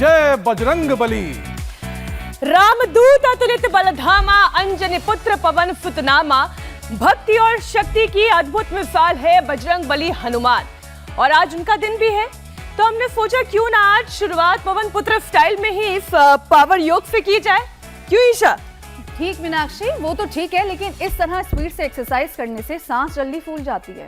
जय बजरंग बली। रामदूत अतुलित बलधामा, अंजनी पुत्र पवन सुतनामा। भक्ति और शक्ति की अद्भुत मिसाल है बजरंग बली हनुमान, और आज उनका दिन भी है, तो हमने सोचा क्यों ना आज शुरुआत पवन पुत्र स्टाइल में ही इस पावर योग से की जाए। क्यों ईशा? ठीक मीनाक्षी, वो तो ठीक है, लेकिन इस तरह स्पीड से एक्सरसाइज करने से सांस जल्दी फूल जाती है।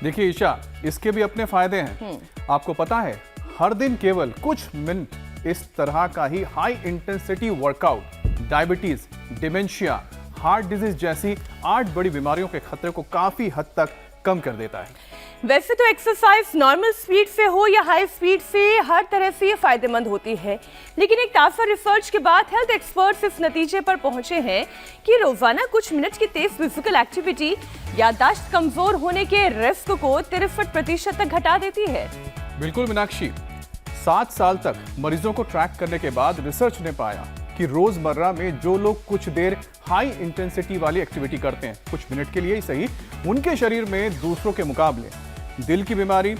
देखिए ईशा, इसके भी अपने फायदे हैं। आपको पता है, हर दिन केवल कुछ मिनट इस तरह का ही high intensity workout diabetes, dementia, heart disease जैसी 8 बड़ी बीमारियों के खतरे को काफी हद तक कम कर देता है। वैसे तो एक्सरसाइज नॉर्मल स्पीड से हो या हाई स्पीड से, हर तरह से ये फायदेमंद होती है, लेकिन एक ताज़ा रिसर्च के बाद हेल्थ एक्सपर्ट्स इस नतीजे पर पहुंचे हैं कि रोजाना कुछ मिनट की तेज फिजिकल एक्टिविटी याददाश्त कमजोर होने के रिस्क को 63% तक घटा देती है। बिल्कुल मीनाक्षी, 7 साल तक मरीजों को ट्रैक करने के बाद रिसर्च ने पाया कि रोजमर्रा में जो लोग कुछ देर हाई इंटेंसिटी वाली एक्टिविटी करते हैं, कुछ मिनट के लिए ही सही, उनके शरीर में दूसरों के मुकाबले दिल की बीमारी,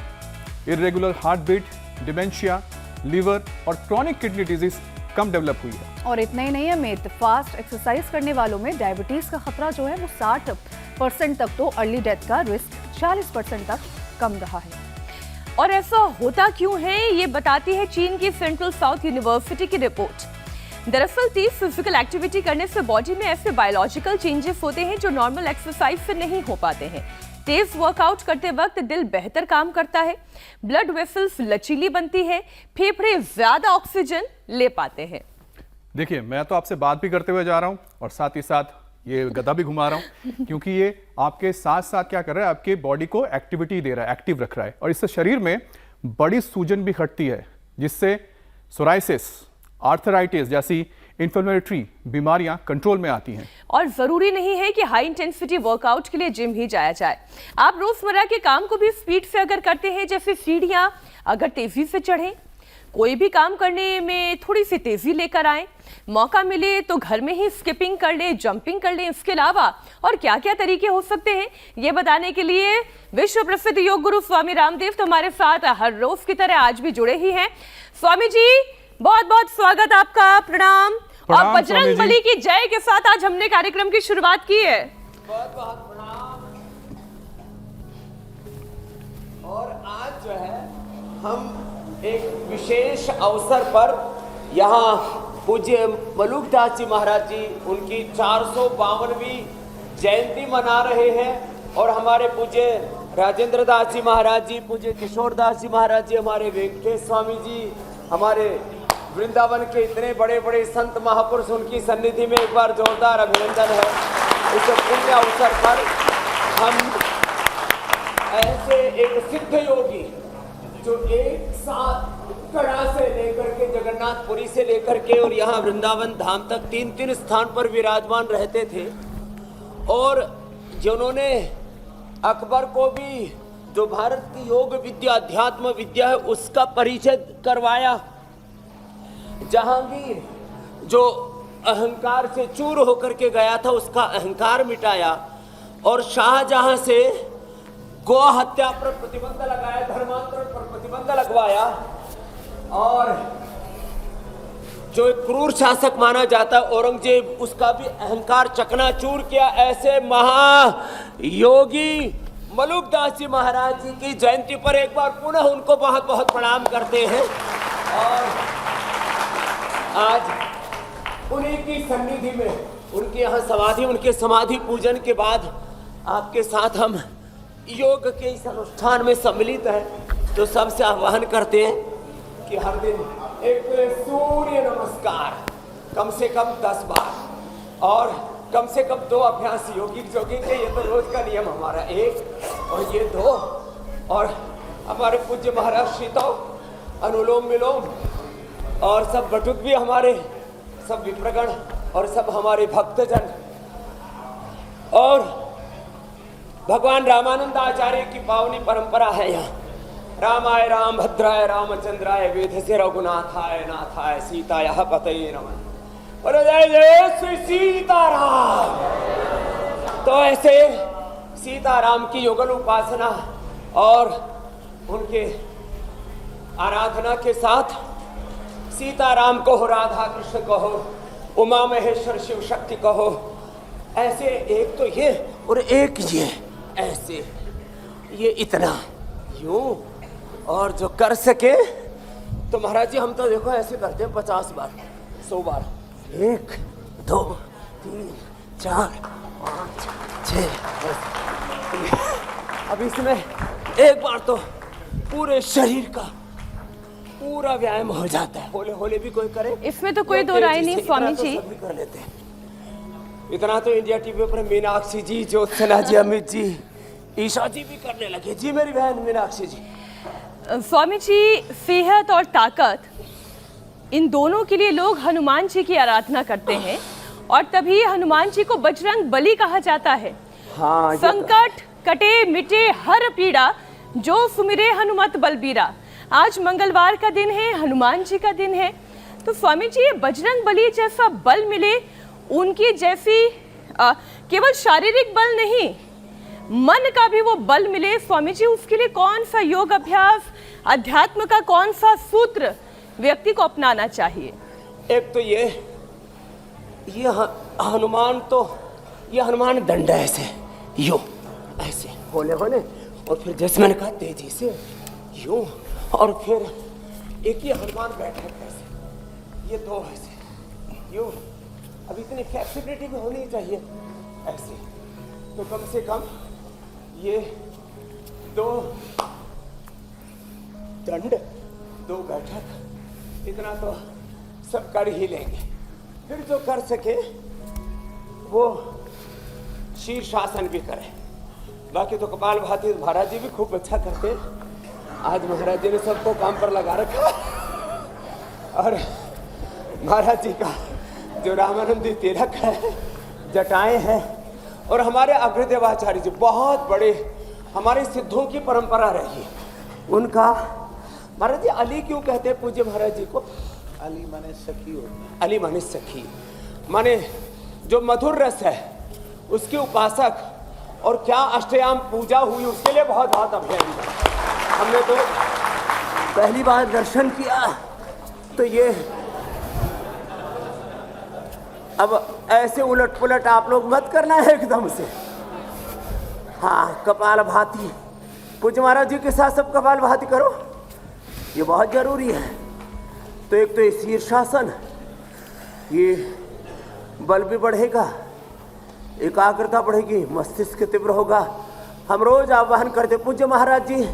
irregular heart beat, dementia, liver और क्रॉनिक किडनी डिजीज कम डेवलप हुई है। और इतना ही नहीं है अमित, फास्ट एक्सरसाइज करने वालों में डायबिटीज का खतरा जो है वो 60% तक, तो अर्ली डेथ का रिस्क 40% तक कम रहा है। और ऐसा होता क्यों है, ये बताती है चीन की सेंट्रल साउथ यूनिवर्सिटी की रिपोर्ट। दरअसल तेज फिजिकल एक्टिविटी करने से बॉडी में ऐसे बायोलॉजिकल चेंजेस होते हैं जो नॉर्मल एक्सरसाइज से नहीं हो पाते हैं। तेज वर्कआउट करते वक्त दिल बेहतर काम करता है, ब्लड वेसल्स लचीली बनती है, फेफड़े ज्यादा ऑक्सीजन ले पाते हैं। देखिए, मैं तो आपसे बात भी करते हुए जा रहा हूं और साथ ही साथ ये गधा भी घुमा रहा हूं क्योंकि ये आपके साथ साथ क्या कर रहा है, आपके बॉडी को एक्टिविटी दे रहा है, एक्टिव रख रहा है, और इससे शरीर में बड़ी सूजन भी घटती है, जिससे सोराइसिस, आर्थराइटिस जैसी इन्फ्लेमेटरी बीमारियां कंट्रोल में आती हैं। और जरूरी नहीं है कि हाई इंटेंसिटी वर्कआउट के लिए जिम ही जाया जाए। आप रोजमर्रा के काम को भी स्पीड से अगर करते हैं, जैसे सीढ़ियां अगर तेजी से चढ़ें, कोई भी काम करने में थोड़ी सी तेजी लेकर आए, मौका मिले तो घर में ही स्किपिंग कर ले, जंपिंग कर ले। इसके अलावा और क्या क्या तरीके हो सकते हैं, ये बताने के लिए विश्व प्रसिद्ध योग गुरु स्वामी रामदेव तो हमारे साथ हर रोज की तरह आज भी जुड़े ही हैं। स्वामी जी, बहुत बहुत स्वागत आपका, प्रणाम। और बजरंग बली की जय के साथ आज हमने कार्यक्रम की शुरुआत की है। बहुत बहुत प्रणाम। और आज जो है हम एक विशेष अवसर पर यहाँ पूज्य मलुकदास जी महाराज जी, उनकी 452वीं जयंती मना रहे हैं, और हमारे पूज्य राजेंद्र दास जी महाराज जी, पूज्य किशोर दास जी महाराज जी, हमारे वेंकटेश स्वामी जी, हमारे वृंदावन के इतने बड़े बड़े संत महापुरुष, उनकी सन्निधि में एक बार जोरदार अभिनंदन है। इस पुण्य अवसर पर हम ऐसे एक सिद्ध योगी जो एक साथ कड़ा से लेकर के, जगन्नाथपुरी से लेकर के और यहाँ वृंदावन धाम तक 3 स्थान पर विराजमान रहते थे, और जिन्होंने अकबर को भी जो भारत की योग विद्या, अध्यात्म विद्या है, उसका परिचय करवाया। जहांगीर जो अहंकार से चूर होकर के गया था, उसका अहंकार मिटाया, और शाहजहां से गौ हत्या पर प्रतिबंध लगाया, धर्मांतरण पर प्रतिबंध लगवाया, और जो एक क्रूर शासक माना जाता है औरंगजेब, उसका भी अहंकार चकनाचूर किया। ऐसे महायोगी मलुकदास जी महाराज जी की जयंती पर एक बार पुनः उनको बहुत बहुत प्रणाम करते हैं। और आज उन्हीं की सन्निधि में, उनके यहाँ समाधि, उनके समाधि पूजन के बाद आपके साथ हम योग के इस अनुष्ठान में सम्मिलित हैं, तो सबसे आह्वान करते हैं कि हर दिन एक सूर्य नमस्कार कम से कम 10 बार, और कम से कम 2 अभ्यास योगिक जोगिक के, ये तो रोज का नियम हमारा, 1 और ये 2, और हमारे पूज्य महाराज श्रीतो अनुलोम विलोम, और सब बटुक भी हमारे, सब विप्रगण और सब हमारे भक्तजन, और भगवान रामानंद आचार्य की पावनी परंपरा है यहाँ। रामाय राम भद्राय रामचंद्राय वेधसे रघुनाथाय नाथाय सीताय पतये नमः। बोलो जय जय श्री सीताराम। तो ऐसे सीताराम की युगल उपासना और उनके आराधना के साथ सीताराम कहो, राधा कृष्ण कहो, उमा महेश्वर शिव शक्ति कहो, ऐसे एक तो ये और एक ये, ऐसे ये इतना यूं, और जो कर सके तो महाराज जी हम तो देखो ऐसे करते हैं 50 बार 100 बार, 1 2 3 4 5 6। अब इसमें एक बार तो पूरे शरीर का पूरा व्यायाम हो जाता है। होले होले भी कोई करे, इसमें तो कोई दो राय नहीं स्वामी जी। सभी कर लेते हैं। इतना तो इंडिया टीवी पर मीनाक्षी जी, ज्योत्सना जी, अमित जी, ईशा जी भी करने लगे। जी मेरी बहन मीनाक्षी जी। स्वामी जी, सेहत और ताकत, इन दोनों के लिए लोग हनुमान जी की आराधना करते हैं और तभी हनुमान जी को बजरंग बली कहा जाता है। हाँ, संकट कटे मिटे हर पीड़ा, जो सुमिरे हनुमत बलबीरा। आज मंगलवार का दिन है, हनुमान जी का दिन है, तो स्वामी जी ये बजरंग बली जैसा बल मिले, उनकी जैसी केवल शारीरिक बल नहीं, मन का भी वो बल मिले, स्वामी जी उसके लिए कौन सा योग अभ्यास, अध्यात्म का कौन सा सूत्र व्यक्ति को अपनाना चाहिए? एक तो ये हनुमान, तो ये हनुमान दंड है, ऐसे यूं ऐसे होले होले, और फिर जैसे मैंने कहा तेजी से यूं, और फिर एक ये हनुमान बैठे ऐसे, ये दो ऐसे यूं। अब इतनी फ्लेक्सिबिलिटी भी होनी चाहिए ऐसे, तो कम से कम ये 2 दंड 2 बैठक, इतना तो सब कर ही लेंगे। फिर जो कर सके वो शीर्षासन भी करे। बाकी तो कपालभाति महाराज जी भी खूब अच्छा करते हैं। आज महाराज जी ने सबको काम पर लगा रखा, और महाराज जी का जो रामानंदी तिलक है, जटाएं हैं, और हमारे अग्रदेवाचार्य जी बहुत बड़े, हमारे सिद्धों की परंपरा रही। उनका महाराज जी अली क्यों कहते हैं पूज्य महाराज जी को? अली माने सखी होता है। अली माने सखी, माने जो मधुर रस है उसके उपासक। और क्या अष्टयाम पूजा हुई उसके लिए बहुत बहुत अभिनंदन। हमने तो पहली बार दर्शन किया, तो ये अब ऐसे उलट पुलट आप लोग मत करना है एकदम से। हाँ, कपालभाति, पूज्य महाराज जी के साथ सब कपालभाति करो, ये बहुत जरूरी है। तो एक तो ये शीर्षासन, ये बल भी बढ़ेगा, एकाग्रता बढ़ेगी, मस्तिष्क तीव्र होगा। हम रोज आह्वान करते पूज्य महाराज जी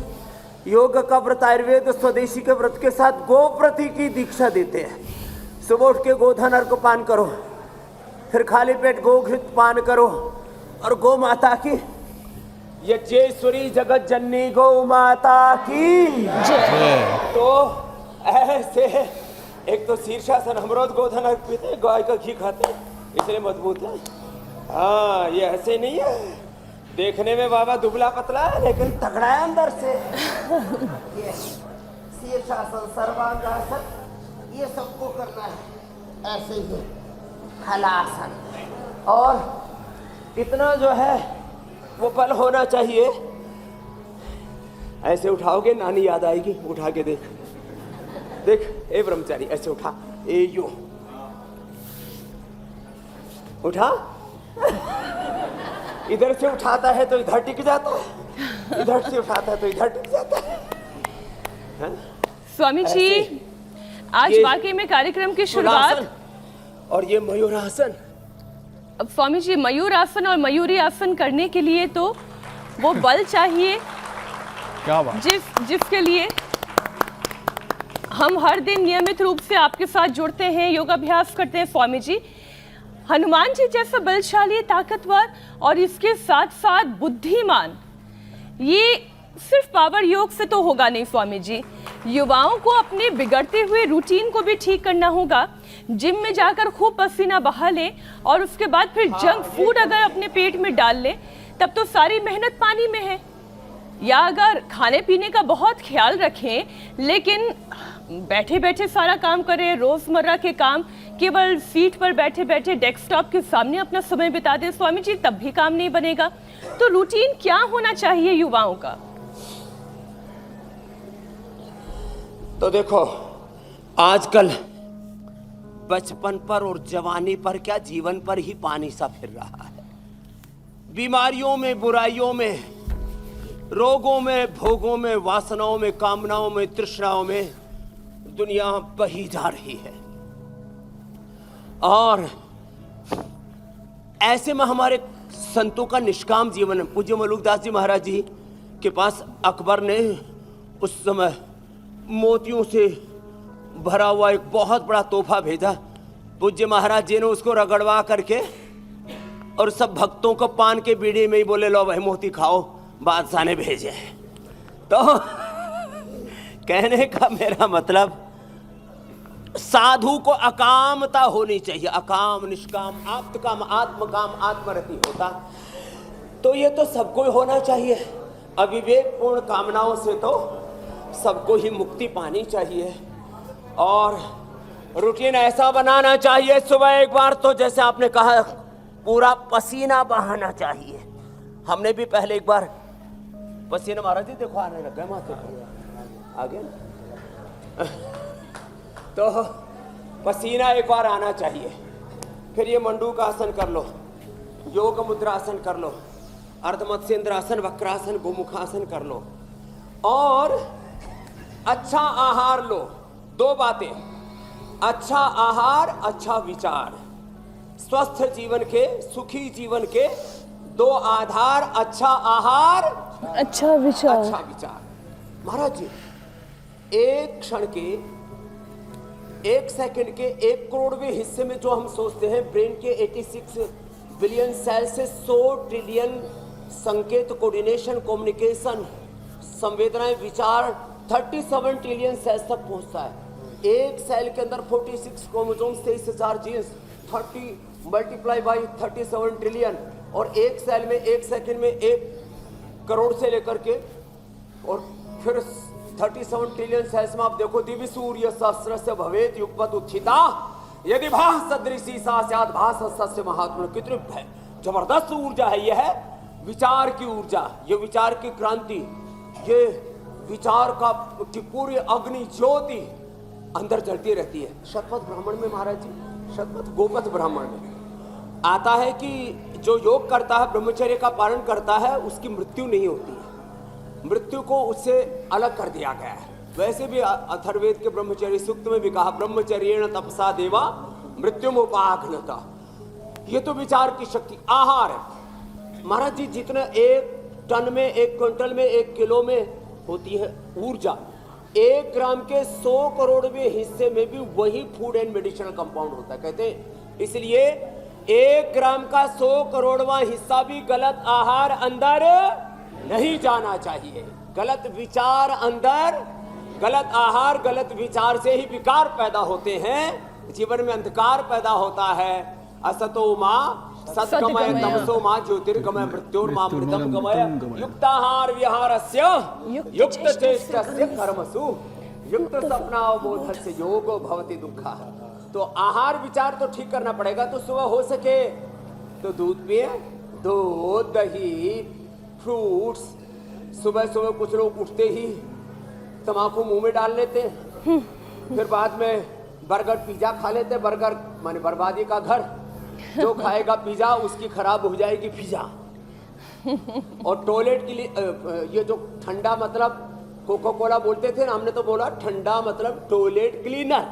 योग का व्रत, आयुर्वेद स्वदेशी के व्रत के साथ गोप्रति की दीक्षा देते हैं। सुबह उठ के गोधन अर्घ पान करो, फिर खाली पेट गोघृत पान करो, और गौ माता की यज्ञेश्वरी जगत जननी गौ माता की जय। तो ऐसे एक तो शीर्षासन, हम रोज गोधन अर्घ पीते, गाय का घी खाते, इसलिए मजबूत है। हाँ, ये ऐसे नहीं है, देखने में बाबा दुबला पतला है लेकिन तगड़ा है अंदर से। ये शीर्षासन, सर्वांगासन, ये सबको करना है ऐसे ही। हलासन, और इतना जो है वो बल होना चाहिए। ऐसे उठाओगे नानी याद आएगी। उठा के देख देख, ए ब्रह्मचारी ऐसे उठा, ए यो उठा। इधर से उठाता है तो इधर टिक जाता है, इधर से उठाता है तो इधर टिक जाता है। स्वामी जी, आज वाकई में कार्यक्रम की शुरुआत, और ये मयूरासन। अब स्वामी जी, मयूर आसन और मयूरी आसन करने के लिए तो वो बल चाहिए, क्या बात। जिसके लिए हम हर दिन नियमित रूप से आपके साथ जुड़ते हैं, योगाभ्यास करते हैं। स्वामी जी, हनुमान जी जैसा बलशाली, ताकतवर और इसके साथ साथ बुद्धिमान, ये सिर्फ पावर योग से तो होगा नहीं स्वामी जी। युवाओं को अपने बिगड़ते हुए रूटीन को भी ठीक करना होगा। जिम में जाकर खूब पसीना बहा लें और उसके बाद फिर जंक फूड अगर अपने पेट में डाल लें, तब तो सारी मेहनत पानी में है। या अगर खाने पीने का बहुत ख्याल रखें लेकिन बैठे बैठे सारा काम करें, रोजमर्रा के काम केवल सीट पर बैठे बैठे डेस्कटॉप के सामने अपना समय बिता दें स्वामी जी, तब भी काम नहीं बनेगा। तो रूटीन क्या होना चाहिए युवाओं का? तो देखो, आजकल बचपन पर और जवानी पर क्या जीवन पर ही पानी सा फिर रहा है। बीमारियों में, बुराइयों में, रोगों में, भोगों में, वासनाओं में, कामनाओं में, तृष्णाओं में दुनिया बही जा रही है। और ऐसे में हमारे संतों का निष्काम जीवन है। पूज्य मलुकदास जी महाराज जी के पास अकबर ने उस समय मोतियों से भरा हुआ एक बहुत बड़ा तोहफा भेजा। पूज्य महाराज जी ने उसको रगड़वा करके और सब भक्तों को पान के बीड़ी में ही बोले, लो भाई मोती खाओ, बादशाह ने भेजे। तो कहने का मेरा मतलब, साधु को अकामता होनी चाहिए। अकाम, निष्काम, आप्तकाम, आत्मकाम, आत्मरति होता तो ये तो सबको ही होना चाहिए। अविवेकपूर्ण कामनाओं से तो सबको ही मुक्ति पानी चाहिए। और रूटीन ऐसा बनाना चाहिए, सुबह एक बार तो जैसे आपने कहा पूरा पसीना बहाना चाहिए। हमने भी पहले एक बार पसीना, महाराज जी देखो आने लग गए माथे पर, आगे तो पसीना एक बार आना चाहिए। फिर ये मंडूक आसन कर लो, योग मुद्रासन कर लो, अर्धमत्स्येंद्रासन, वक्रासन, गोमुखासन कर लो और अच्छा आहार लो। दो बातें, अच्छा आहार, अच्छा विचार। स्वस्थ जीवन के, सुखी जीवन के दो आधार, अच्छा आहार, अच्छा विचार। अच्छा विचार। महाराज जी एक क्षण के, एक सेकंड के 1 करोड़वें हिस्से में जो हम सोचते हैं, ब्रेन के 86 बिलियन सेल से 100 ट्रिलियन संकेत, कोऑर्डिनेशन, कम्युनिकेशन, संवेदनाएं, विचार 37 ट्रिलियन सेल्स तक पहुंचता है। एक सेल के अंदर 46 chromosomes, 23,000 genes, 30 multiply by 37 trillion. और एक सेल में एक सेकंड में 1 करोड़ से लेकर के और फिर 37 ट्रिलियन सेल्स में आप देखो, दिव्य सूर्य सहस्रस्य भवेत युगपत उत्थिता यदि भास सदृशी सा स्यात् भास सस्य महात्मा। कितनी जबरदस्त ऊर्जा है। यह है विचार की ऊर्जा, ये विचार की क्रांति, ये विचार का पूरी अग्नि ज्योति अंदर जलती रहती है। शतपथ ब्राह्मण में महाराज जी, शतपथ गोपथ ब्राह्मण में आता है कि जो योग करता है, ब्रह्मचर्य का पालन करता है, उसकी मृत्यु नहीं होती है। मृत्यु को उससे अलग कर दिया गया है। वैसे भी अथर्ववेद के ब्रह्मचर्य सूक्त में भी कहा, ब्रह्मचर्येण तपसा देवा मृत्युमुपाघ्नता। ये तो विचार की शक्ति। आहार है महाराज जी, जितना 1 टन में, 1 क्विंटल में, 1 किलो में होती है ऊर्जा, 1 ग्राम के 100 करोड़वें हिस्से में भी वही फूड एंड मेडिसिनल कंपाउंड होता है। कहते हैं इसलिए 1 ग्राम का 100 करोड़वां हिस्सा भी गलत आहार अंदर नहीं जाना चाहिए। गलत विचार अंदर, गलत आहार, गलत विचार से ही विकार पैदा होते हैं, जीवन में अंधकार पैदा होता है। असतो मां सत्कमय, तमसो मां ज्योतिर्गमय, मृत्योर्मामृतम गमय। युक्ताहार विहारस्य युक्त चेष्टस्य कर्मसु युक्त सपनावबोधस्य योगो भवति दुःखः। तो आहार विचार तो ठीक करना पड़ेगा। तो सुबह हो सके तो दूध पिए, दूध, दही, फ्रूट्स। सुबह सुबह कुछ लोग उठते ही तम्बाकू मुंह में डाल लेते हैं, फिर बाद में बर्गर पिज्जा खा लेते हैं। बर्गर माने बर्बादी का घर, जो खाएगा पिज्जा उसकी खराब हो जाएगी पिज्जा। और टॉयलेट के लिए ये जो ठंडा मतलब कोका कोला बोलते थे ना, हमने तो बोला ठंडा मतलब टॉयलेट क्लीनर।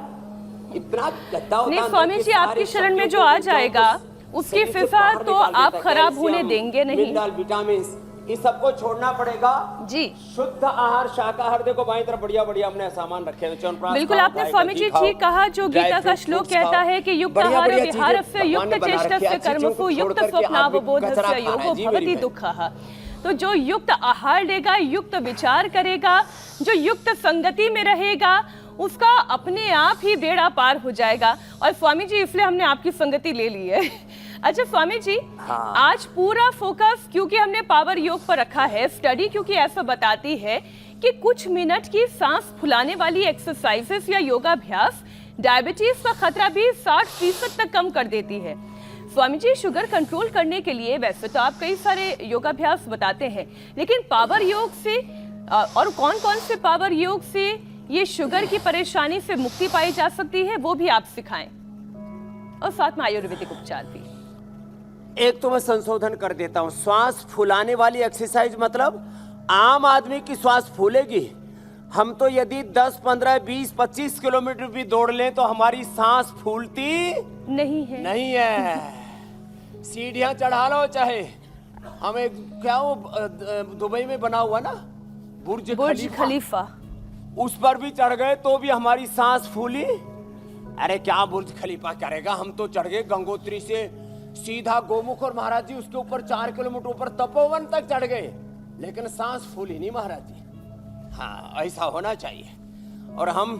इतना गद्दा होता है। स्वामी जी आपकी शरण में जो आ जाएगा उसकी फिफा तो आप खराब होने देंगे नहीं। मिनरल, विटामिन, इस सबको छोड़ना पड़ेगा जी। शुद्ध आहार, शाकाहार। देखो बाईं तरफ बढ़िया बढ़िया हमने सामान रखे हैं। बिल्कुल आपने स्वामी जी ठीक कहा। जो गीता का श्लोक कहता है कि युक्त आहार विहारस्य युक्त चेष्टस्य कर्मसु युक्त स्वप्नावबोधस्य योगो भवति दुःखः। तो जो युक्त आहार लेगा, युक्त विचार करेगा, जो युक्त संगति में रहेगा, उसका अपने आप ही बेड़ा पार हो जाएगा। और स्वामी जी इसलिए हमने आपकी संगति ले ली है। अच्छा स्वामी जी, हाँ। आज पूरा फोकस क्योंकि हमने पावर योग पर रखा है, स्टडी क्योंकि ऐसा बताती है कि कुछ मिनट की सांस फुलाने वाली एक्सरसाइजेस या योगाभ्यास डायबिटीज का खतरा भी 60% तक कम कर देती है। स्वामी जी, शुगर कंट्रोल करने के लिए वैसे तो आप कई सारे योगाभ्यास बताते हैं, लेकिन पावर योग से और कौन कौन से पावर योग से ये शुगर की परेशानी से मुक्ति पाई जा सकती है, वो भी आप सिखाएं। और साथ में आयुर्वेदिक उपचार भी। एक तो मैं संशोधन कर देता हूँ, श्वास फुलाने वाली एक्सरसाइज मतलब आम आदमी की श्वास फूलेगी। हम तो यदि 10, 15, 20, 25 किलोमीटर भी दौड़ लें तो हमारी सांस फूलती नहीं है। सीढ़ियां चढ़ा लो, चाहे हमें क्या वो दुबई में बना हुआ ना बुर्ज खलीफा, उस पर भी चढ़ गए तो भी हमारी सांस फूली। अरे क्या बुर्ज खलीफा करेगा, हम तो चढ़ गए गंगोत्री से सीधा गोमुख और महाराज जी उसके ऊपर 4 किलोमीटर ऊपर तपोवन तक चढ़ गए, लेकिन सांस फूली नहीं महाराज जी। हाँ, ऐसा होना चाहिए। और हम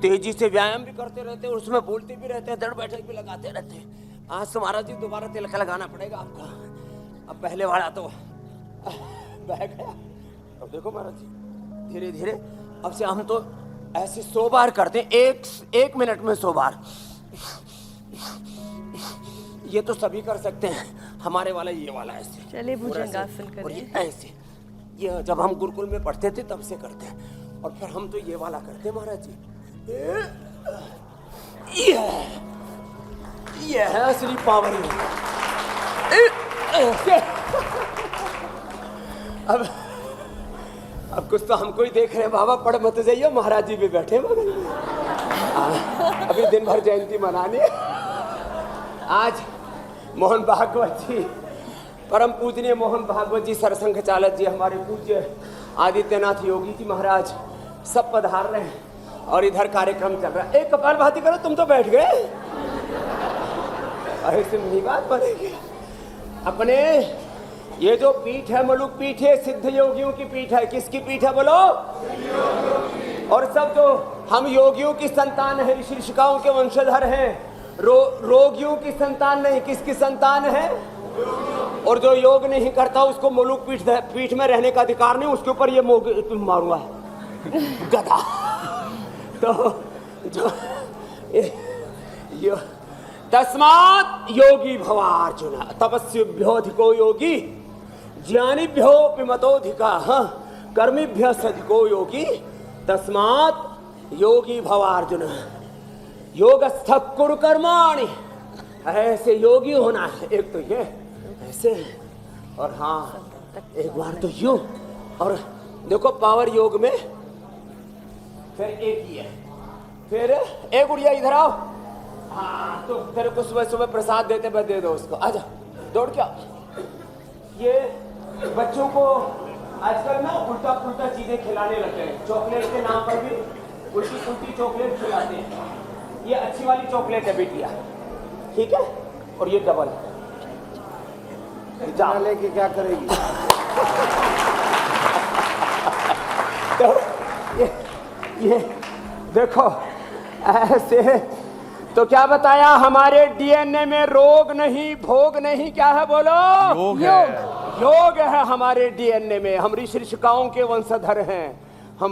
तेजी से व्यायाम भी करते रहते हैं, उसमें बोलते भी रहते हैं, दड़ बैठक भी लगाते रहते हैं। आज तो महाराज जी दोबारा तिलक लगाना पड़ेगा आपको, अब पहले वाला तो बह गया। अब देखो महाराज जी धीरे धीरे अब से हम तो ऐसे 100 बार करते हैं, एक मिनट में 100 बार। ये तो सभी कर सकते हैं, हमारे वाला ये वाला ऐसे। चलिए भुजंगासन करें। और ये ऐसे, ये जब हम गुरुकुल में पढ़ते थे तब से करते हैं। और फिर हम तो ये वाला करते हैं महाराज जी। ये है असली पावर। अब कुछ तो हमको ही देख रहे हैं बाबा, पढ़ मत जाइए, महाराज जी भी बैठे अभी दिन भर जयंती मनानी। आज मोहन भागवत जी, परम पूजनीय मोहन भागवत जी, सरसंघ चालक जी, हमारे पूज्य आदित्यनाथ योगी जी महाराज सब पधार रहे हैं और इधर कार्यक्रम चल रहा है। एक कपालभाति करो, तुम तो बैठ गए, ऐसे नहीं बात बनेगी। अपने ये जो पीठ है मलुक पीठ है, सिद्ध योगियों की पीठ है। किसकी पीठ है बोलो? और सब जो हम योगियों की संतान है, ऋषि ऋषिकाओं के वंशधर हैं, रोगियों की संतान नहीं। किसकी संतान है? और जो योग नहीं करता उसको मलुक पीठ में रहने का अधिकार नहीं, उसके ऊपर ये मारूंगा गधा। तो जो तस्मात् योगी भवार्जुन तपस्विभ्योऽधिको योगी ज्ञानिभ्योऽपि मतोऽधिकः कर्मिभ्यस्तधिको योगी तस्मात् योगी भवार्जुन योगस्थः कुरु कर्माणि। ऐसे योगी होना है। एक तो ये ऐसे, और हाँ एक बार तो यूं। और देखो पावर योग में फिर एक ही है। फिर एक गुड़िया इधर आओ। हाँ, तो तेरे को सुबह सुबह प्रसाद देते मैं दे दो उसको, आजा दौड़ के। ये बच्चों को आजकल ना उल्टा पुल्टा चीजें खिलाने लगे हैं। चॉकलेट के नाम पर भी उल्टी पुल्टी चॉकलेट खिलाते हैं। ये अच्छी वाली चॉकलेट है बेटिया, ठीक है? और ये डबल इतना लेके क्या करेगी? तो ये देखो ऐसे। तो क्या बताया, हमारे डीएनए में रोग नहीं भोग नहीं, क्या है बोलो? योग है हमारे डीएनए में। हम ऋषि ऋषिकाओं के वंशधर हैं, हम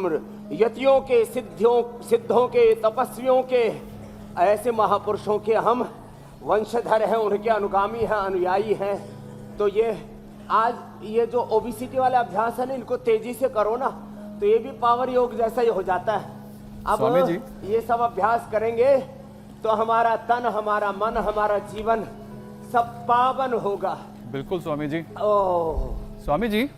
यतियों के, सिद्धों के, तपस्वियों के, ऐसे महापुरुषों के हम वंशधर हैं, उनके अनुगामी हैं, अनुयायी हैं। तो ये आज ये जो ओबेसिटी वाले अभ्यास है ना, इनको तेजी से करो ना तो ये भी पावर योग जैसा ही हो जाता है। अब ये सब अभ्यास करेंगे तो हमारा तन, हमारा मन, हमारा जीवन सब पावन होगा। बिल्कुल स्वामी जी। ओह स्वामी जी,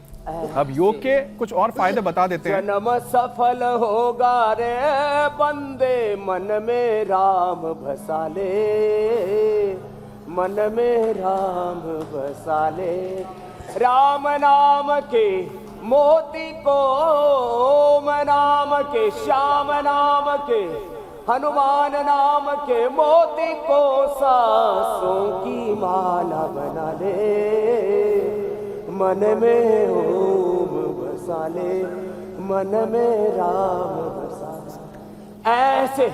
अब योग के कुछ और फायदे बता देते हैं। जन्म सफल होगा रे बंदे, मन में राम बसा ले, मन में राम बसा ले। राम नाम के मोती को, ओम नाम के, श्याम नाम के, हनुमान नाम के मोती को सांसों की माला बना ले, मन में ओम बसा ले, मन में राम बसा ले। ऐसे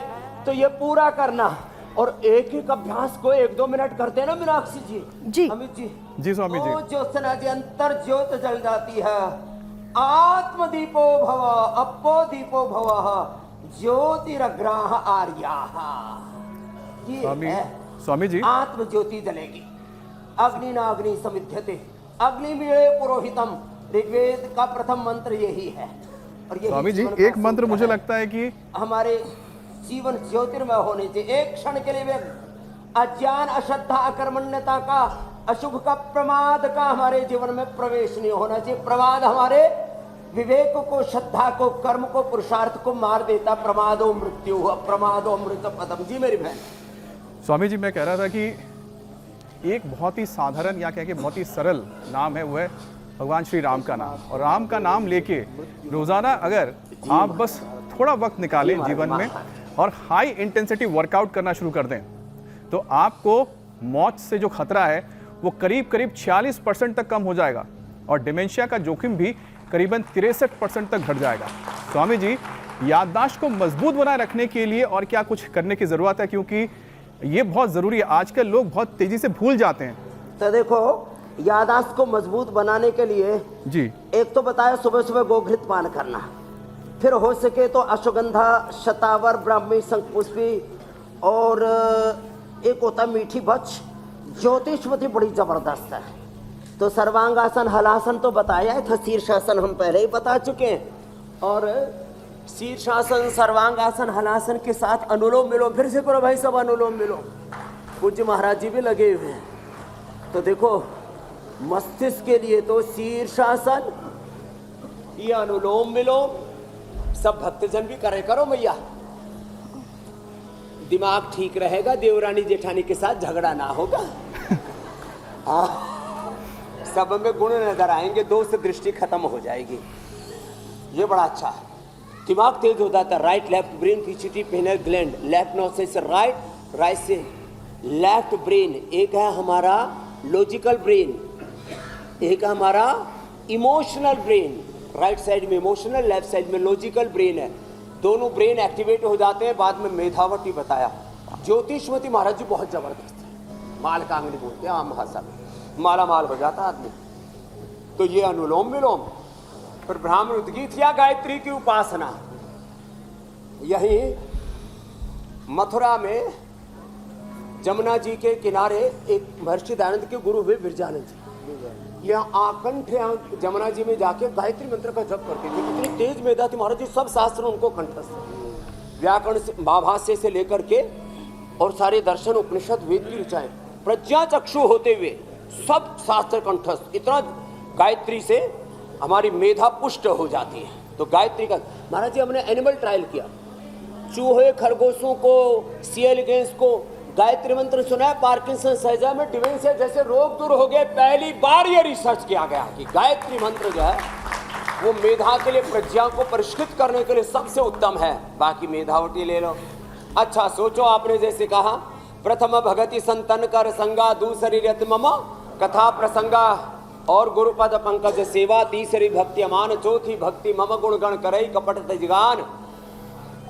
तो ये पूरा करना। और एक एक अभ्यास को 1-2 मिनट करते हैं ना मीनाक्षी जी, अमित जी स्वामी जी। ज्योत्सना जी अंतर ज्योत जल जाती है। आत्मदीपो भव अपो दीपो भव ज्योतिरग्राह आर्याः। ये स्वामी जी, आत्म ज्योति जलेगी। अग्नि न अग्नि समिध्यते अग्निमीळे पुरोहितम, ऋग्वेद का प्रथम मंत्र यही है। और ये स्वामी जी, एक मंत्र मुझे लगता है कि हमारे जीवन ज्योतिर्मय होने चाहिए। एक क्षण के लिए अज्ञान, अश्रद्धा, अकर्मण्यता का, अशुभ का, प्रमाद का हमारे जीवन में प्रवेश नहीं होना चाहिए। प्रमाद हमारे विवेक को, श्रद्धा को, कर्म को, पुरुषार्थ को मार देता। प्रमादो मृत्यु, अप्रमादो अमृत पदम। जी मेरी बहन। स्वामी जी, मैं कह रहा था कि एक बहुत ही साधारण या कह के बहुत ही सरल नाम है, वो है भगवान श्री राम का नाम। और राम का नाम लेके रोजाना अगर आप बस थोड़ा वक्त निकालें जीवन में और हाई इंटेंसिटी वर्कआउट करना शुरू कर दें, तो आपको मौत से जो खतरा है वो करीब करीब 46% तक कम हो जाएगा और डिमेंशिया का जोखिम भी करीबन 63% तक घट जाएगा। स्वामी जी, याददाश्त को मजबूत बनाए रखने के लिए और क्या कुछ करने की जरूरत है, क्योंकि ये बहुत जरूरी है। आजकल लोग बहुत तेजी से भूल जाते हैं। तो देखो, याददाश्त को मजबूत बनाने के लिए जी, एक तो बताया सुबह सुबह गोघृत पान करना, फिर हो सके तो अश्वगंधा, शतावर, ब्राह्मी, शंखपुष्पी, और एक होता मीठी बच। ज्योतिषवती बड़ी जबरदस्त है। तो सर्वांगासन, हलासन तो बताया था, शीर्षासन हम पहले ही बता चुके हैं। और शीर्षासन, सर्वांगासन, हलासन के साथ अनुलोम विलोम फिर से करो भाई सब, अनुलोम विलोम। पूज्य महाराज जी भी लगे हुए हैं। तो देखो, मस्तिष्क के लिए तो शीर्षासन, ये अनुलोम विलोम सब भक्तजन भी करे करो भैया, दिमाग ठीक रहेगा, देवरानी जेठानी के साथ झगड़ा ना होगा। सब में गुण नजर आएंगे, दोस्त दृष्टि खत्म हो जाएगी। ये बड़ा अच्छा है, दिमाग तेज हो जाता है। राइट लेफ्ट ब्रेन, पीछे पेनल ग्लैंड, लेफ्ट नोज से राइट, राइट से लेफ्ट ब्रेन। एक है हमारा लॉजिकल ब्रेन, एक है हमारा इमोशनल ब्रेन। राइट साइड में इमोशनल, लेफ्ट साइड में लॉजिकल ब्रेन है। दोनों ब्रेन एक्टिवेट हो जाते हैं। बाद में मेधावती बताया। ज्योतिषवती महाराज जी बहुत जबरदस्त है, माल कांगनी बोलते हैं आम भाषा में, माला माल हो जाता आदमी। तो ये अनुलोम विलोम, फिर ब्राह्मण उद्गीत या गायत्री की उपासना। यही मथुरा में जमुना जी के किनारे एक महर्षि दयानंद के गुरु हुए विरजानंद जी, यहाँ आकंठ जमुना जी में जाके गायत्री मंत्र का जप करते थे। इतनी तेज मेधा थी महाराज जी, सब शास्त्र उनको कंठस्थ, व्याकरण से, भाभाष्य से लेकर के और सारे दर्शन, उपनिषद, वेद की ऋचाएं, प्रज्ञा चक्षु होते हुए सब शास्त्र कंठस्थ। इतना गायत्री से हमारी मेधा पुष्ट हो जाती है। तो गायत्री का महाराज जी हमने एनिमल ट्रायल किया, चूहे, खरगोशों को, सियलगेंस को गायत्री मंत्र सुना है। पार्किंसन, सहजा में डिमेंशिया जैसे रोग दूर हो गए। पहली बार ये रिसर्च किया गया कि गायत्री मंत्र जो है वो मेधा के लिए, प्रज्ञा को परिष्कृत करने के लिए सबसे उत्तम है। बाकी मेधावटी ले लो। अच्छा सोचो, आपने जैसे कहा प्रथम भगति संतन कर संगा, दूसरी रत मम कथा प्रसंगा, और गुरुपद पंकज सेवा, तीसरी भक्ति अमान, चौथी भक्ति मम गुण गण करई कपट तजगान,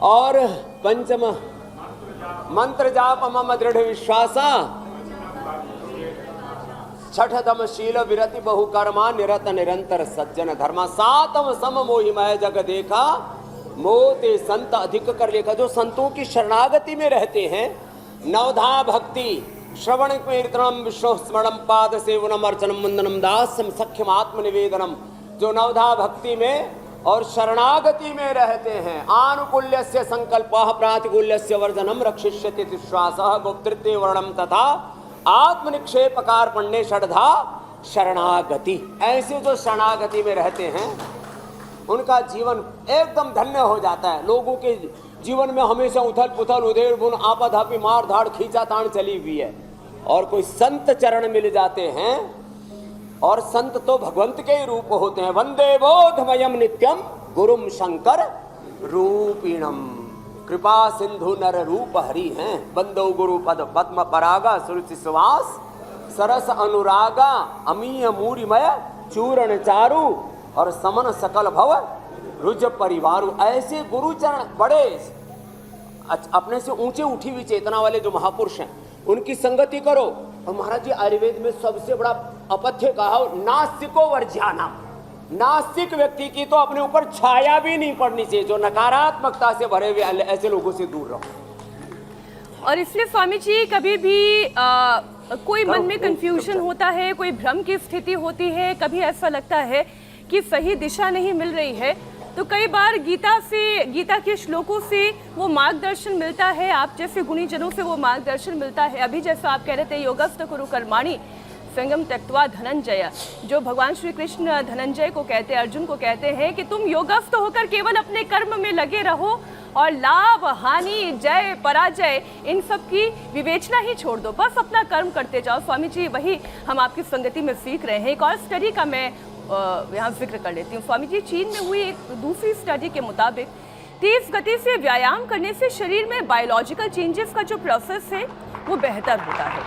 और पंचम मंत्र जाप मम दृढ़ विश्वासा, छठतम शील विरति बहु कर्मा, निरत निरंतर सज्जन धर्मा, सातम सम मोहिमय जग देखा, मोते संत अधिक कर लेखा। जो संतों की शरणागति में रहते हैं, नवधा भक्ति, श्रवण कीर्तनम, विष्णु स्मरणम, पाद सेवनम, अर्चनम, वंदनम, दास्यम, सख्यम, आत्मनिवेदनम, जो नवधा भक्ति में और शरणागति में रहते हैं, आनुकूल्यस्य संकल्पः प्रातिकूल्यस्य वर्जनम, रक्षिष्यति विश्वासः, गोप्तृत्वे वर्णम तथा आत्मनिक्षेप कार्पण्ये षड्धा शरणागति। ऐसे जो शरणागति में रहते हैं उनका जीवन एकदम धन्य हो जाता है। लोगों के जीवन में हमेशा उथल पुथल, उधेड़ बुन, आपाधापी, मार धाड़, खींचा तान चली हुई है, और कोई संत चरण मिल जाते हैं, और संत तो भगवंत के ही रूप होते हैं। वंदे बोधमयम नित्यम गुरुम शंकर रूपिणम, कृपा सिंधु नर रूप हरि हैं, बंदो गुरु पद पद्म परागा, सुरुचि सुवास सरस अनुरागा, अमीय मूरिमय चूरण चारु, और समन सकल भव रुज परिवारु। ऐसे गुरु चरण बड़े अपने से ऊंचे उठी हुई चेतना वाले जो महापुरुष हैं, उनकी संगति करो। और महाराज जी आयुर्वेद में सबसे बड़ा अपथ्य कहा, नास्तिको वर्ज्याना, नास्तिक व्यक्ति की तो अपने ऊपर छाया भी नहीं पड़नी चाहिए। जो नकारात्मकता से भरे हुए ऐसे लोगों से दूर रहो। और इसलिए स्वामी जी कभी भी कोई मन में कंफ्यूजन होता है, कोई भ्रम की स्थिति होती है, कभी ऐसा लगता है कि सही दिशा नहीं मिल रही है, तो कई बार गीता के श्लोकों से वो मार्गदर्शन मिलता है, आप जैसे गुणीजनों से वो मार्गदर्शन मिलता है। अभी जैसा आप कह रहे थे योगस्थ कुरु कर्माणि संगम त्यक्त्वा धनंजय, जो भगवान श्री कृष्ण धनंजय को कहते हैं, अर्जुन को कहते हैं कि तुम योगस्थ होकर केवल अपने कर्म में लगे रहो और लाभ हानि जय पराजय इन सब की विवेचना ही छोड़ दो, बस अपना कर्म करते जाओ। स्वामी जी वही हम आपकी संगति में सीख रहे हैं। एक और स्टडी का मैं यहाँ जिक्र कर लेती हूँ। स्वामी जी, चीन में हुई एक दूसरी स्टडी के मुताबिक तेज गति से व्यायाम करने से शरीर में बायोलॉजिकल चेंजेस का जो प्रोसेस है वो बेहतर होता है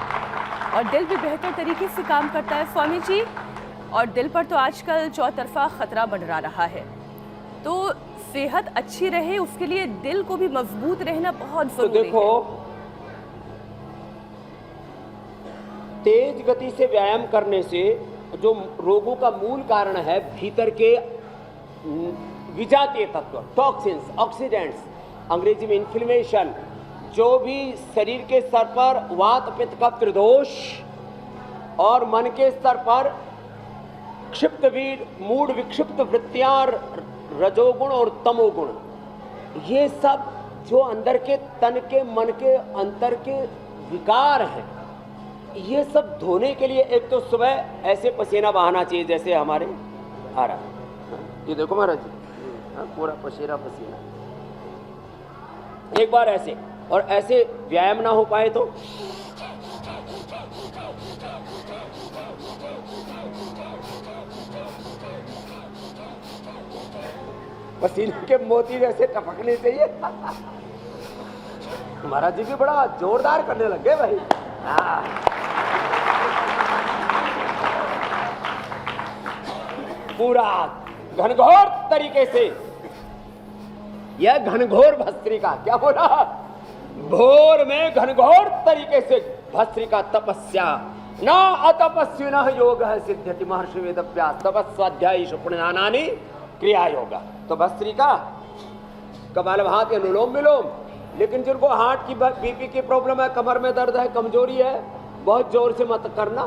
और दिल भी बेहतर तरीके से काम करता है। स्वामी जी, और दिल पर तो आजकल चौतरफा खतरा मंडरा रहा है, तो सेहत अच्छी रहे उसके लिए दिल को भी मजबूत रहना बहुत तो जरूरी देखो, तेज गति से व्यायाम करने से जो रोगों का मूल कारण है भीतर के विजातीय तत्व, टॉक्सिन्स, ऑक्सीडेंट्स, अंग्रेजी में इन्फ्लेमेशन, जो भी शरीर के स्तर पर वात पित्त कफ त्रिदोष और मन के स्तर पर क्षिप्त वीर मूड विक्षिप्त वृत्तियां, रजोगुण और तमोगुण, ये सब जो अंदर के तन के मन के अंतर के विकार हैं, ये सब धोने के लिए एक तो सुबह ऐसे पसीना बहाना चाहिए जैसे हमारे आ रहा है। ये देखो महाराज जी, पूरा पसीना पसीना, एक बार ऐसे, और ऐसे व्यायाम ना हो पाए तो पसीने के मोती जैसे टपकने चाहिए। महाराज जी भी बड़ा जोरदार करने लग गए भाई। पूरा घनघोर तरीके से, यह घनघोर भस्त्रिका, क्या बोला, भोर में घनघोर तरीके से भस्त्रिका तपस्या, न अतपस्वी न योग है सिद्ध्यति महर्षि वेदव्यास तपस्वाध्यायी सुपुण्यानानि क्रिया योगा। तो भस्त्रिका कपालभाति अनुलोम विलोम। लेकिन जिनको हार्ट की बीपी की प्रॉब्लम है, कमर में दर्द है, कमजोरी है, बहुत जोर से मत करना,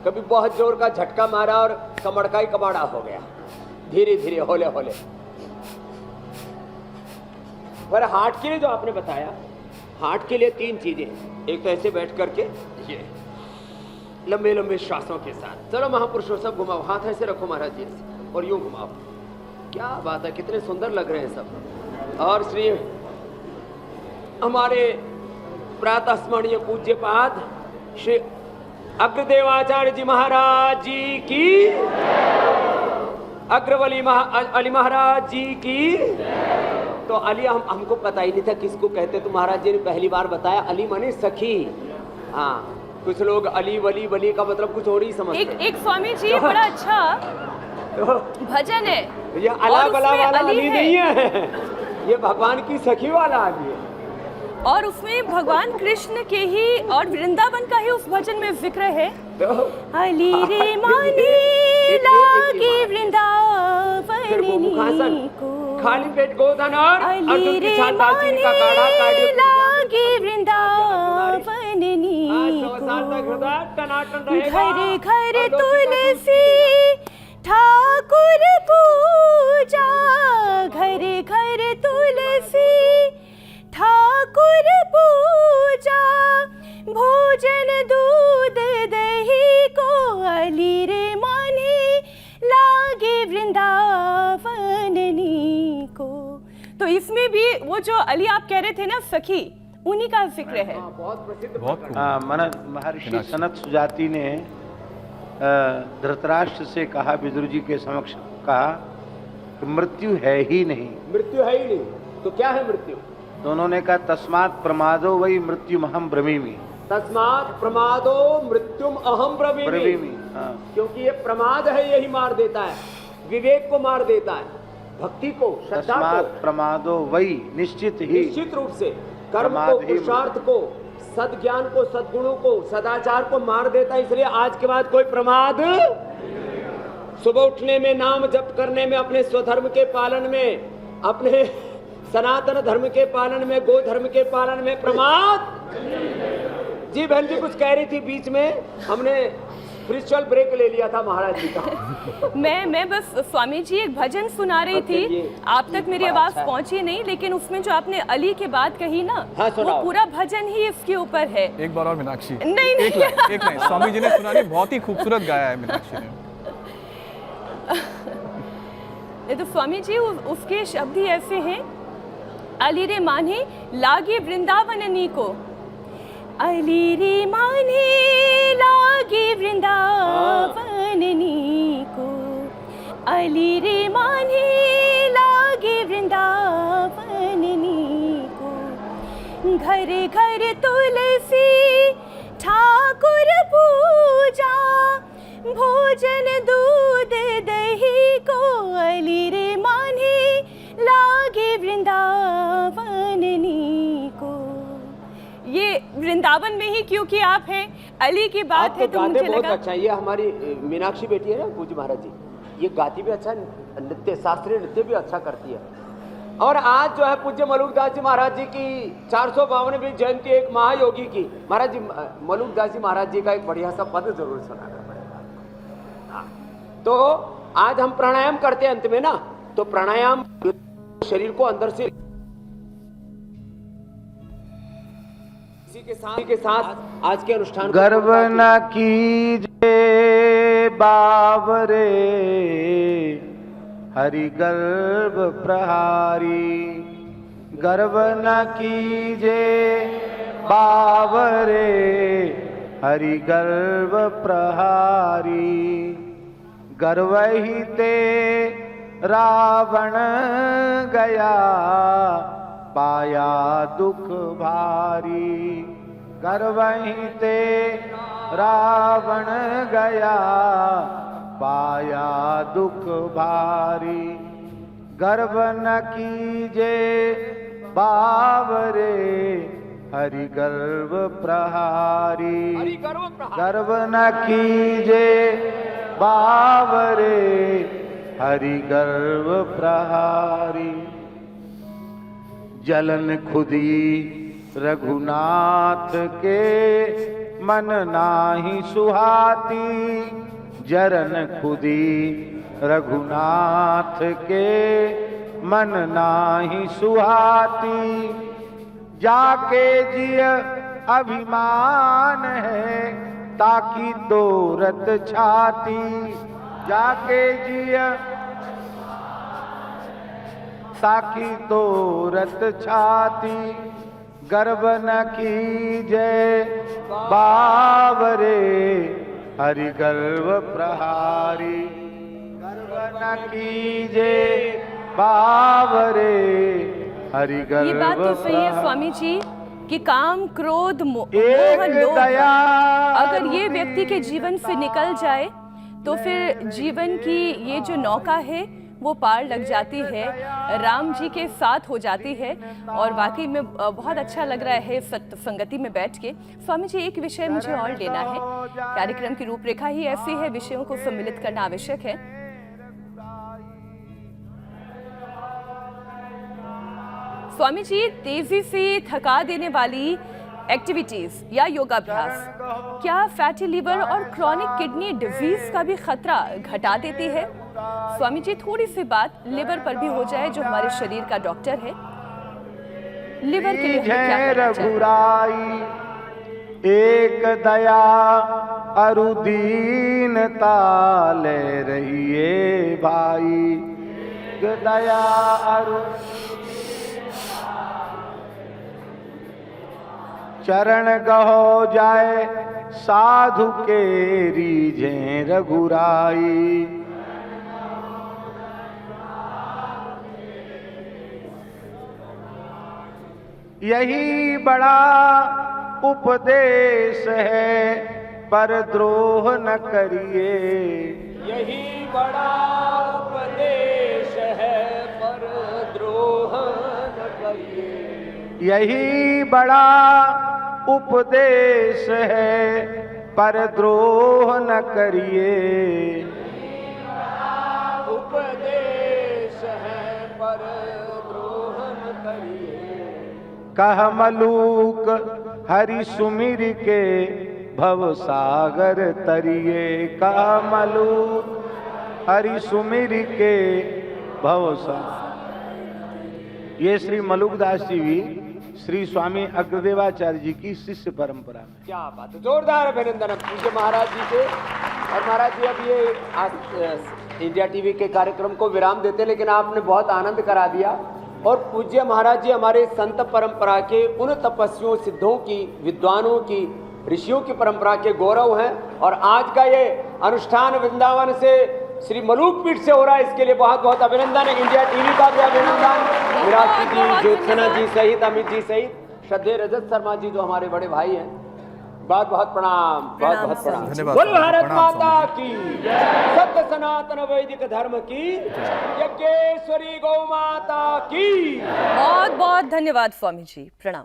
कभी बहुत जोर का झटका मारा और कमर का ही कबाड़ा हो गया, धीरे धीरे होले होले। पर हार्ट के लिए जो आपने बताया, हार्ट के लिए 3 चीजें, एक तो ऐसे बैठ करके ये लंबे लंबे श्वासों के साथ, चलो महापुरुषों सब घुमाओ, हाथ ऐसे रखो महाराज जी और यूं घुमाओ, क्या बात है, कितने सुंदर लग रहे हैं सब। और श्री हमारे प्रातः स्मरणीय पूज्य पाद श्री अग्रदेवाचार्य जी महाराज जी की, अग्रवली अली महाराज जी की। तो अली हमको पता ही नहीं था किसको कहते, तो महाराज जी ने पहली बार बताया, अली माने सखी। हाँ, कुछ लोग अली वली वली का मतलब कुछ और ही समझते हैं। एक स्वामी जी बड़ा अच्छा भजन है, ये अला बला वाला अली नहीं है, ये भगवान की सखी वाला अली है। और उसमें भगवान कृष्ण के ही और वृंदावन का ही उस भजन में जिक्र है, अली रे माने लागे वृंदावन को, खाली पेट गोधन और अर्जुन की छाल दालचीनी का काढ़ा, लागे वृंदावन को, घर घर तुलसी ठाकुर पूजा, घर घर तुलसी ठाकुर पूजा, भोजन दूध दही को, अली रे माने लागे वृंदावन को। तो इसमें भी वो जो अली आप कह रहे थे ना सखी, उन्हीं का जिक्र है। बहुत प्रसिद्ध, बहुत महर्षि सनत सुजाति ने धृतराष्ट्र से कहा, विदुर जी के समक्ष कहा कि मृत्यु है ही नहीं। मृत्यु है ही नहीं, तो क्या है मृत्यु? तो उन्होंने कहा तस्मात् प्रमादो वही मृत्युम अहम ब्रवीमि। तस्मात् प्रमादो मृत्युम अहम ब्रवीमि। हाँ। क्योंकि ये प्रमाद है, यही मार देता है, विवेक को मार देता है, भक्ति को, श्रद्धा को। तस्मात् प्रमादो वही, निश्चित ही, निश्चित रूप से कर्म को, पुरुषार्थ को, सद्ज्ञान को, सद्गुणों को, सदाचार को मार देता है। इसलिए आज के बाद कोई प्रमाद, सुबह उठने में, नाम जप करने में, अपने स्वधर्म के पालन में, अपने सनातन धर्म के पालन में, गो धर्म के पालन में प्रमाद। जी बहन जी कुछ कह रही थी बीच में, हमने स्पिरिचुअल ब्रेक ले लिया था महाराज जी का। मैं बस स्वामी जी एक भजन सुना रही थी, आप तक मेरी आवाज अच्छा है। पहुंची नहीं, लेकिन उसमें जो आपने अली के बात कही ना, हाँ, वो सुनाओ। पूरा भजन ही इसके ऊपर है। एक बार और मीनाक्षी, नहीं, नहीं। एक लाइन स्वामी जी ने सुनानी, बहुत ही खूबसूरत गाया है मीनाक्षी ने। ये तो स्वामी जी उसके शब्द ही ऐसे हैं, अली रे माने लागे वृंदावननी को, अली रे माने लागे वृंदावननी को, अली रे माने लागे वृंदावननी को, घर घर तुलसी ठाकुर पूजा, भोजन दूध दही को, अली रे माने लागे वृंदावननी को। ये वृंदावन में ही क्योंकि आप हैं, अली की बात आप है तो तो गाते मुझे बहुत लगा। अच्छा है। ये हमारी मीनाक्षी बेटी है ना पूज्य महाराज जी, ये गाती भी अच्छा, नृत्य शास्त्रीय नृत्य भी अच्छा करती है। और आज जो है पूज्य मलुकदास जी महाराज जी की 452वीं जयंती, एक महायोगी की। महाराज जी मलुकदास जी महाराज जी का एक बढ़िया सा पद जरूर सुनाना पड़ेगा। हाँ, तो आज हम प्राणायाम करते हैं अंत में ना, तो प्राणायाम शरीर को अंदर से इसी के साथ आज के अनुष्ठान को गर्व न कीजे बावरे, हरि गर्भ प्रहारी। गर्व न कीजे बावरे, हरि गर्भ प्रहारी। गर्व ही ते रावण गया, पाया दुख भारी। गर्व ही ते रावण गया, पाया दुख भारी। गर्व न कीजे बावरे, हरि गर्भ प्रहारी। गर्व न कीजे बावरे, हरि गर्भ प्रहारी। जलन खुदी रघुनाथ के, मन नाही सुहाती। जरन खुदी रघुनाथ के, मन नाही सुहाती। जाके जिय अभिमान है, ताकि दौरत छाती। जाके जिय ताकि दौरत छाती। गर्व न कीजे बावरे, हरि गर्भ प्रहारी। गर्व न कीजे बावरे, हरि गर्भ ये बात तो सही है प्रहारी। स्वामी जी कि काम क्रोध मोह एक लोभ दया अगर ये व्यक्ति के जीवन से निकल जाए तो फिर जीवन की ये जो नौका है वो पार लग जाती है, राम जी के साथ हो जाती है। और वाकई में बहुत अच्छा लग रहा है संगति में बैठ के। स्वामी जी एक विषय मुझे और लेना है, कार्यक्रम की रूपरेखा ही ऐसी है, विषयों को सम्मिलित करना आवश्यक है। स्वामी जी तेजी से थका देने वाली एक्टिविटीज या योगाभ्यास क्या फैटी लिवर और क्रॉनिक किडनी डिजीज का भी खतरा घटा देती है? स्वामी जी थोड़ी सी बात लिवर पर भी हो जाए, जो हमारे शरीर का डॉक्टर है। लिवर के लिए हमें क्या करना चाहिए? रघुराई एक दया अरुदीनता ले रहिए भाई। एक दया अरु चरण गहो जाए साधु के रीझे रघुराई। यही बड़ा उपदेश है, पर द्रोह न करिए। यही बड़ा उपदेश है, पर द्रोह न करिए। यही बड़ा उपदेश है, पर द्रोह न करिए। उपदेश है, पर द्रोह न करिए। कह मलूक हरि सुमिर के, भव सागर तरिए का मलूक हरि सुमिर के भव सागर। ये श्री मलुकदास जी भी श्री स्वामी अग्रदेवाचार्य जी की शिष्य परंपरा में। क्या बात है, जोरदार अभिनंदन पूज्य महाराज जी के। और महाराज जी अब ये आज इंडिया टीवी के कार्यक्रम को विराम देते, लेकिन आपने बहुत आनंद करा दिया। और पूज्य महाराज जी हमारे संत परंपरा के उन तपस्वियों, सिद्धों की, विद्वानों की, ऋषियों की परंपरा के गौरव हैं। और आज का ये अनुष्ठान वृंदावन से श्री मलूक पीठ से हो रहा है, इसके लिए बहुत बहुत अभिनंदन है। इंडिया टीवी का भी अभिनंदन। विराट जी, ज्योत्सना जी सहित, अमित जी सहित, श्रद्धेय रजत शर्मा जी जो हमारे बड़े भाई हैं, बहुत बहुत प्रणाम, बहुत बहुत प्रणाम। धन्यवाद। बोल भारत प्रणाम माता की, सत्य सनातन वैदिक धर्म की, यज्ञेश्वरी गौ माता की। बहुत बहुत धन्यवाद स्वामी जी, प्रणाम।